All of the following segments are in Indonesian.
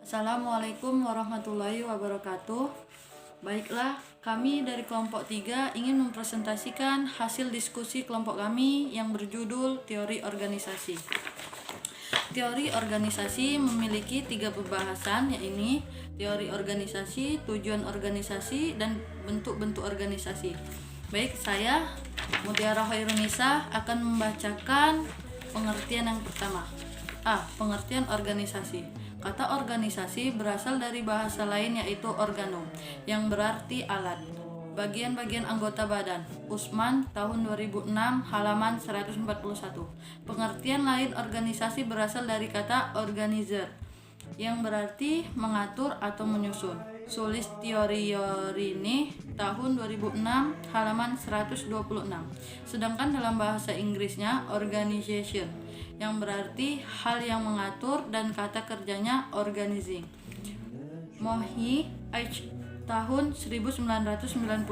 Assalamualaikum warahmatullahi wabarakatuh. Baiklah, kami dari kelompok 3 ingin mempresentasikan hasil diskusi kelompok kami yang berjudul Teori Organisasi. Teori organisasi memiliki 3 pembahasan, yaitu teori organisasi, tujuan organisasi, dan bentuk-bentuk organisasi. Baik, saya Mutiara Khairunisa akan membacakan pengertian yang pertama. Pengertian organisasi. Kata organisasi berasal dari bahasa lain yaitu organum, yang berarti alat. Bagian-bagian anggota badan. Usman tahun 2006 halaman 141. Pengertian lain organisasi berasal dari kata organizer, yang berarti mengatur atau menyusun. Sulistiorini tahun 2006 halaman 126. Sedangkan dalam bahasa Inggrisnya organization, yang berarti hal yang mengatur dan kata kerjanya organizing. Mohi H tahun 1999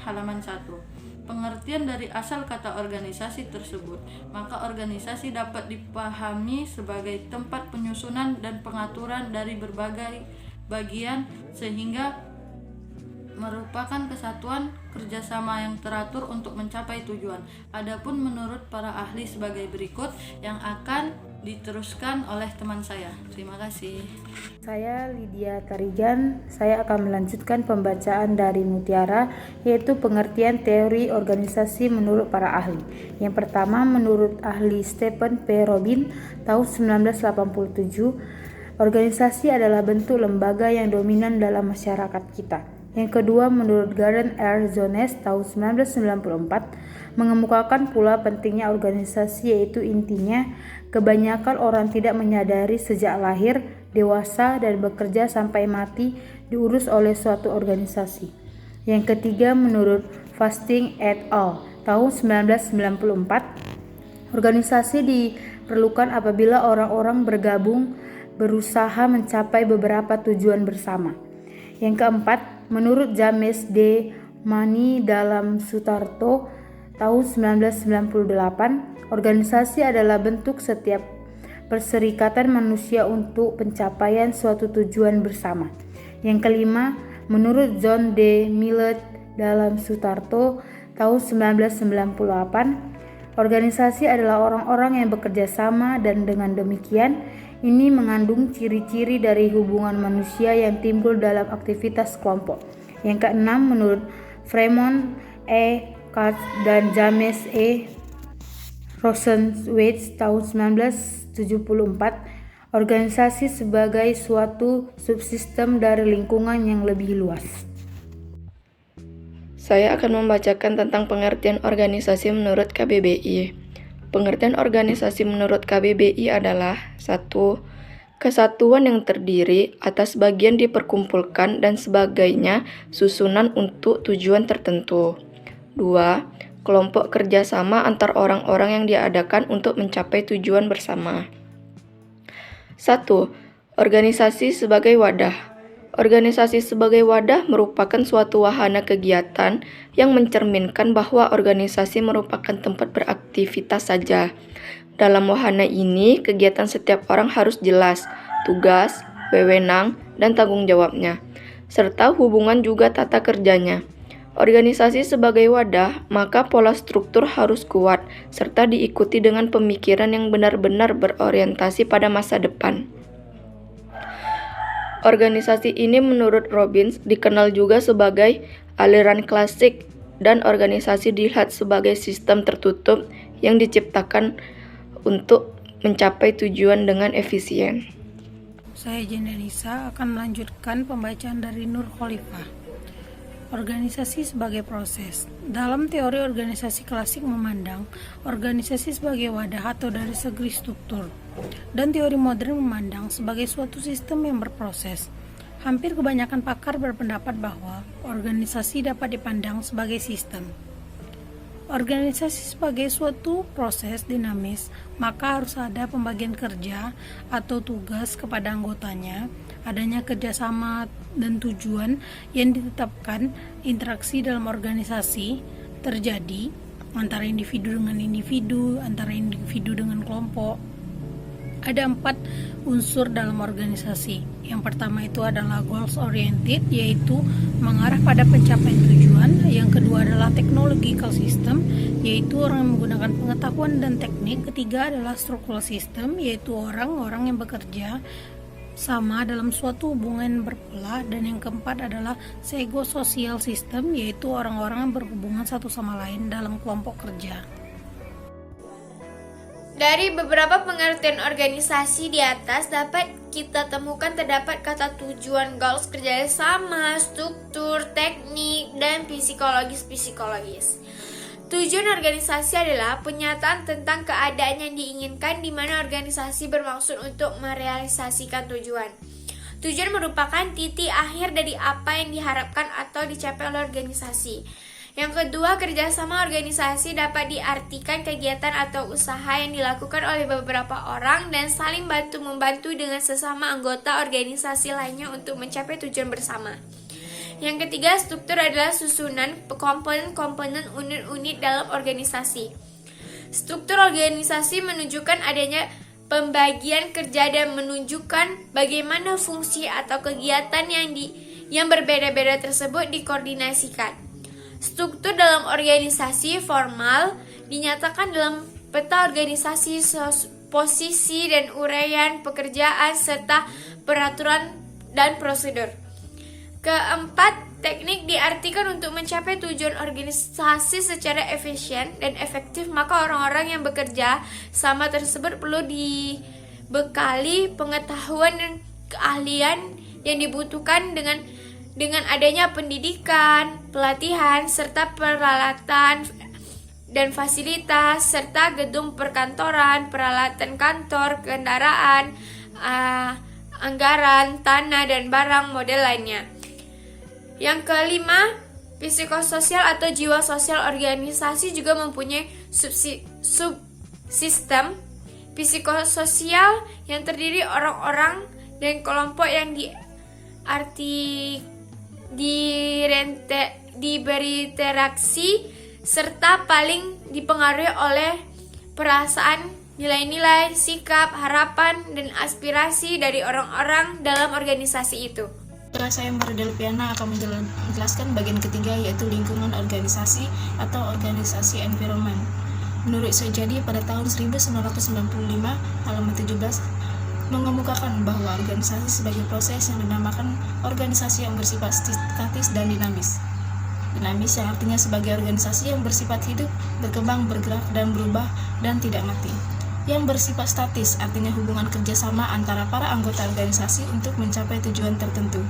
halaman 1. Pengertian dari asal kata organisasi tersebut, maka organisasi dapat dipahami sebagai tempat penyusunan dan pengaturan dari berbagai bagian sehingga merupakan kesatuan kerjasama yang teratur untuk mencapai tujuan. Adapun menurut para ahli sebagai berikut yang akan diteruskan oleh teman saya. Terima kasih. Saya Lydia Tarigan. Saya akan melanjutkan pembacaan dari Mutiara, yaitu pengertian teori organisasi menurut para ahli. Yang pertama, menurut ahli Stephen P. Robin tahun 1987, organisasi adalah bentuk lembaga yang dominan dalam masyarakat kita. Yang kedua, menurut Gordon R. Jones tahun 1994, mengemukakan pula pentingnya organisasi, yaitu intinya kebanyakan orang tidak menyadari sejak lahir, dewasa, dan bekerja sampai mati diurus oleh suatu organisasi. Yang ketiga, menurut Fasting et al. Tahun 1994, organisasi diperlukan apabila orang-orang bergabung berusaha mencapai beberapa tujuan bersama. Yang keempat, menurut James D. Mani dalam Sutarto tahun 1998, organisasi adalah bentuk setiap perserikatan manusia untuk pencapaian suatu tujuan bersama. Yang kelima, menurut John D. Millett dalam Sutarto tahun 1998, organisasi adalah orang-orang yang bekerja sama dan dengan demikian ini mengandung ciri-ciri dari hubungan manusia yang timbul dalam aktivitas kelompok. Yang keenam, menurut Fremont E. Katz dan James E. Rosenzweig tahun 1974, organisasi sebagai suatu subsistem dari lingkungan yang lebih luas. Saya akan membacakan tentang pengertian organisasi menurut KBBI. Pengertian organisasi menurut KBBI adalah 1. Kesatuan yang terdiri atas bagian diperkumpulkan dan sebagainya susunan untuk tujuan tertentu. 2. Kelompok kerjasama antar orang-orang yang diadakan untuk mencapai tujuan bersama. 1. Organisasi sebagai wadah. Organisasi sebagai wadah merupakan suatu wahana kegiatan yang mencerminkan bahwa organisasi merupakan tempat beraktivitas saja. Dalam wahana ini, kegiatan setiap orang harus jelas, tugas, wewenang, dan tanggung jawabnya, serta hubungan juga tata kerjanya. Organisasi sebagai wadah, maka pola struktur harus kuat, serta diikuti dengan pemikiran yang benar-benar berorientasi pada masa depan. Organisasi ini menurut Robbins dikenal juga sebagai aliran klasik, dan organisasi dilihat sebagai sistem tertutup yang diciptakan untuk mencapai tujuan dengan efisien. Saya Jendanisa akan melanjutkan pembacaan dari Nur Khalifah. Organisasi sebagai proses. Dalam teori organisasi klasik memandang organisasi sebagai wadah atau dari segi struktur, dan teori modern memandang sebagai suatu sistem yang berproses. Hampir kebanyakan pakar berpendapat bahwa organisasi dapat dipandang sebagai sistem. Organisasi sebagai suatu proses dinamis, maka harus ada pembagian kerja atau tugas kepada anggotanya, adanya kerjasama dan tujuan yang ditetapkan. Interaksi dalam organisasi terjadi antara individu dengan individu, antara individu dengan kelompok. Ada 4 unsur dalam organisasi. Yang pertama itu adalah goals oriented, yaitu mengarah pada pencapaian tujuan. Yang kedua adalah technological system, yaitu orang yang menggunakan pengetahuan dan teknik. Ketiga adalah structural system, yaitu orang-orang yang bekerja sama dalam suatu hubungan berpola. Dan yang keempat adalah psychosocial system, yaitu orang-orang yang berhubungan satu sama lain dalam kelompok kerja. Dari beberapa pengertian organisasi di atas dapat kita temukan terdapat kata tujuan, goals, kerjasama, struktur, teknik, dan psikologis. Tujuan organisasi adalah penyataan tentang keadaan yang diinginkan di mana organisasi bermaksud untuk merealisasikan tujuan. Tujuan merupakan titik akhir dari apa yang diharapkan atau dicapai oleh organisasi. Yang kedua, kerjasama organisasi dapat diartikan kegiatan atau usaha yang dilakukan oleh beberapa orang dan saling bantu-membantu dengan sesama anggota organisasi lainnya untuk mencapai tujuan bersama. Yang ketiga, struktur adalah susunan komponen-komponen unit-unit dalam organisasi. Struktur organisasi menunjukkan adanya pembagian kerja dan menunjukkan bagaimana fungsi atau kegiatan yang berbeda-beda tersebut dikoordinasikan. Struktur dalam organisasi formal dinyatakan dalam peta organisasi, posisi dan uraian pekerjaan serta peraturan dan prosedur. Keempat, teknik diartikan untuk mencapai tujuan organisasi secara efisien dan efektif, maka orang-orang yang bekerja sama tersebut perlu dibekali pengetahuan dan keahlian yang dibutuhkan dengan adanya pendidikan, pelatihan, serta peralatan dan fasilitas, serta gedung perkantoran, peralatan kantor, kendaraan, anggaran, tanah, dan barang model lainnya. Yang kelima, psikososial atau jiwa sosial organisasi juga mempunyai subsistem psikososial yang terdiri orang-orang dan kelompok yang diberi interaksi serta paling dipengaruhi oleh perasaan, nilai-nilai, sikap, harapan, dan aspirasi dari orang-orang dalam organisasi itu. Saya Maridel Piana akan menjelaskan bagian ketiga, yaitu lingkungan organisasi atau organisasi environment. Menurut Sojadi pada tahun 1995 halaman 17 mengemukakan bahwa organisasi sebagai proses yang dinamakan organisasi yang bersifat statis dan dinamis. Dinamis yang artinya sebagai organisasi yang bersifat hidup, berkembang, bergerak, dan berubah, dan tidak mati. Yang bersifat statis artinya hubungan kerjasama antara para anggota organisasi untuk mencapai tujuan tertentu.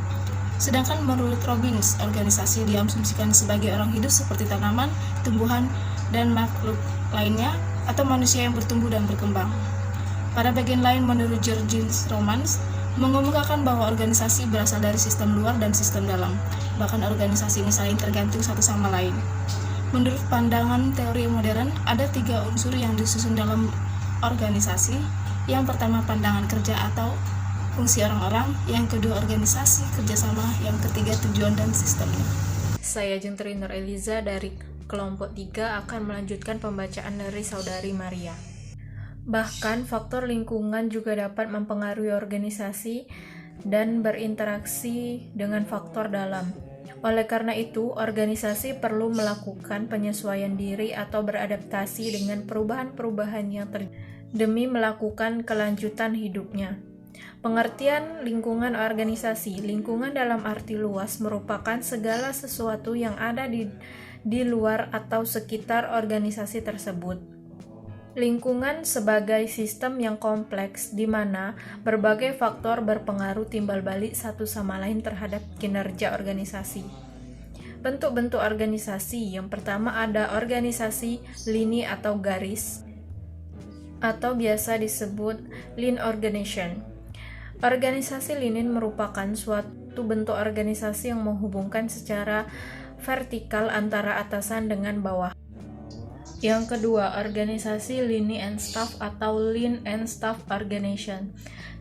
Sedangkan menurut Robbins, organisasi diasumsikan sebagai orang hidup seperti tanaman, tumbuhan, dan makhluk lainnya, atau manusia yang bertumbuh dan berkembang. Pada bagian lain, menurut Georges Romans, mengemukakan bahwa organisasi berasal dari sistem luar dan sistem dalam. Bahkan organisasi ini saling tergantung satu sama lain. Menurut pandangan teori modern, ada 3 unsur yang disusun dalam organisasi. Yang pertama, pandangan kerja atau fungsi orang-orang. Yang kedua, organisasi, kerjasama. Yang ketiga, tujuan dan sistemnya. Saya Jentri Nur Eliza dari kelompok 3 akan melanjutkan pembacaan dari Saudari Maria. Bahkan faktor lingkungan juga dapat mempengaruhi organisasi dan berinteraksi dengan faktor dalam. Oleh karena itu, organisasi perlu melakukan penyesuaian diri atau beradaptasi dengan perubahan-perubahan yang terjadi demi melakukan kelanjutan hidupnya. Pengertian lingkungan organisasi. Lingkungan dalam arti luas merupakan segala sesuatu yang ada di luar atau sekitar organisasi tersebut. Lingkungan sebagai sistem yang kompleks di mana berbagai faktor berpengaruh timbal balik satu sama lain terhadap kinerja organisasi. Bentuk-bentuk organisasi. Yang pertama ada organisasi lini atau garis atau biasa disebut line organization. Organisasi linin merupakan suatu bentuk organisasi yang menghubungkan secara vertikal antara atasan dengan bawah. Yang kedua, organisasi Lini and Staff atau Lean and Staff Organization.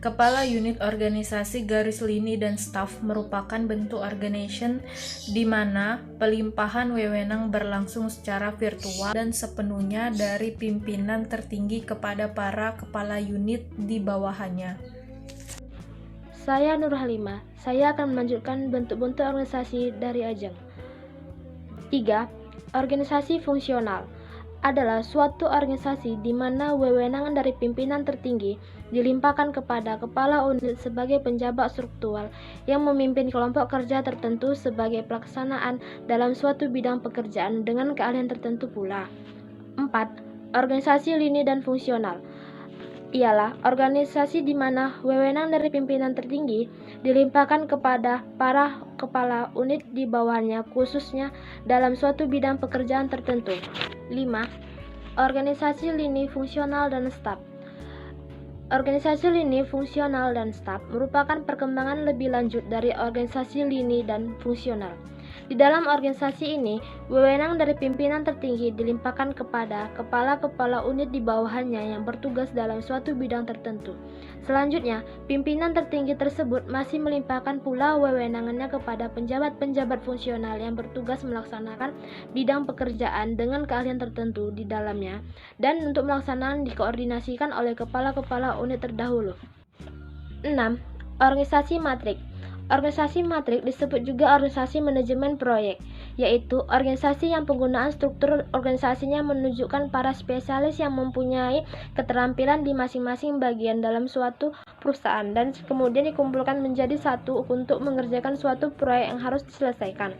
Kepala unit organisasi garis lini dan staf merupakan bentuk organization di mana pelimpahan wewenang berlangsung secara virtual dan sepenuhnya dari pimpinan tertinggi kepada para kepala unit di bawahannya. Saya Nur Halimah. Saya akan melanjutkan bentuk-bentuk organisasi dari Ajeng. 3. Organisasi fungsional adalah suatu organisasi di mana wewenang dari pimpinan tertinggi dilimpahkan kepada kepala unit sebagai penjabat struktural yang memimpin kelompok kerja tertentu sebagai pelaksanaan dalam suatu bidang pekerjaan dengan keahlian tertentu pula. 4. Organisasi lini dan fungsional ialah organisasi di mana wewenang dari pimpinan tertinggi dilimpahkan kepada para kepala unit di bawahnya khususnya dalam suatu bidang pekerjaan tertentu. 5. Organisasi lini fungsional dan staf. Organisasi lini fungsional dan staf merupakan perkembangan lebih lanjut dari organisasi lini dan fungsional. Di dalam organisasi ini, wewenang dari pimpinan tertinggi dilimpahkan kepada kepala-kepala unit di bawahannya yang bertugas dalam suatu bidang tertentu. Selanjutnya, pimpinan tertinggi tersebut masih melimpahkan pula wewenangannya kepada penjabat-penjabat fungsional yang bertugas melaksanakan bidang pekerjaan dengan keahlian tertentu di dalamnya dan untuk melaksanakan dikoordinasikan oleh kepala-kepala unit terdahulu. 6. Organisasi matrik. Organisasi matrik disebut juga organisasi manajemen proyek, yaitu organisasi yang penggunaan struktur organisasinya menunjukkan para spesialis yang mempunyai keterampilan di masing-masing bagian dalam suatu perusahaan dan kemudian dikumpulkan menjadi satu untuk mengerjakan suatu proyek yang harus diselesaikan.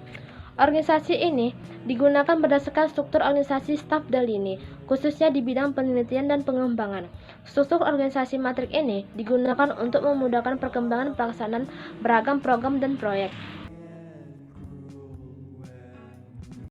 Organisasi ini digunakan berdasarkan struktur organisasi staf dan lini, khususnya di bidang penelitian dan pengembangan. Struktur organisasi matrik ini digunakan untuk memudahkan perkembangan pelaksanaan beragam program dan proyek.